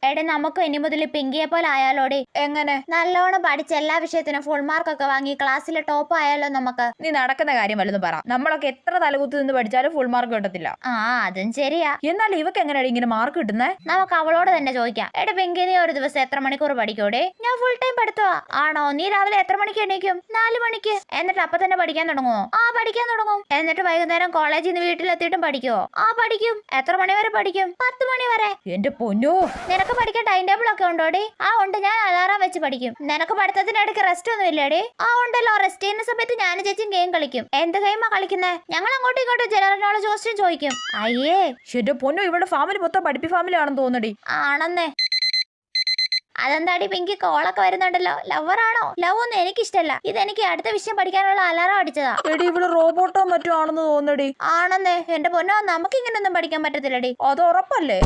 എടെ നമുക്ക് ഇനി മുതൽ പിങ്കിയെ പോലെ ആയാലോടി. എങ്ങനെ? നല്ലോണം പഠിച്ച എല്ലാ വിഷയത്തിനും ഫുൾ മാർക്കൊക്കെ വാങ്ങി ക്ലാസ്സിലെ ടോപ്പ് ആയാലോ നമുക്ക്. നീ നടക്കുന്ന കാര്യം വല്ലതും പറ. നമ്മളൊക്കെ എത്ര തലകുത്തി നിന്ന് പഠിച്ചാലും ഫുൾ മാർക്ക് കിട്ടത്തില്ല. അതും ശരിയാ. എന്നാൽ ഇവക്ക് എങ്ങനെയാണ് ഇങ്ങനെ മാർക്ക് കിട്ടുന്നേ? നമുക്ക് അവളോട് തന്നെ ചോദിക്കാം. എടെ പിങ്കി, നീ ഒരു ദിവസം എത്ര മണിക്കൂർ പഠിക്കൂടെ? ഞാൻ ഫുൾ ടൈം പഠിത്തവാ. ആണോ? നീ രാവിലെ എത്ര മണിക്ക് എണീക്കും? 4 മണിക്ക്. എന്നിട്ട് അപ്പൊ തന്നെ പഠിക്കാൻ തുടങ്ങുമോ? പഠിക്കാൻ തുടങ്ങും. എന്നിട്ട് വൈകുന്നേരം കോളേജിൽ നിന്ന് വീട്ടിലെത്തിയിട്ടും പഠിക്കുവോ? പഠിക്കും. എത്ര മണി വരെ പഠിക്കും? 10 മണി വരെ. എന്റെ പൊന്നോ, നിനക്ക് പഠിക്കാൻ ടൈം ടേബിൾ ഒക്കെ ഉണ്ടോടി? ഉണ്ട്. ഞാൻ അലാറം വെച്ച് പഠിക്കും. നിനക്ക് പഠിത്തത്തിനിടയ്ക്ക് റെസ്റ്റ് ഒന്നും ഇല്ലേടി? ഉണ്ടല്ലോ. റെസ്റ്റ് ചെയ്യുന്ന സമയത്ത് ഞാൻ ചേച്ചിയും ഗെയിം കളിക്കും. എന്ത് ഗെയിമാ കളിക്കുന്നേ? ഞങ്ങൾ അങ്ങോട്ടും ഇങ്ങോട്ടും ജനറൽ നോളജ് ക്വസ്റ്റ്യൻ ചോദിക്കും. അയ്യേ, എന്റെ പൊന്നോ, ഇവിടെ ഫാമിലി മൊത്തം പഠിപ്പി ഫാമിലി ആണെന്ന് തോന്നടി. ആണെന്നേ. അതെന്താടി പിങ്കി, കോളൊക്കെ വരുന്നുണ്ടല്ലോ. ലവറാണോ? ലവ് ഒന്നും എനിക്കിഷ്ടല്ല. ഇതെനിക്ക് അടുത്ത വിഷയം പഠിക്കാനുള്ള അലാറം അടിച്ചതാ. എടി, ഇവിടെ റോബോട്ടോ മറ്റോ ആണെന്ന് തോന്നടി. ആണെന്നേ. എന്റെ പൊന്നോ, നമുക്ക് ഇങ്ങനെയൊന്നും പഠിക്കാൻ പറ്റത്തില്ലടി. അത് ഉറപ്പല്ലേ?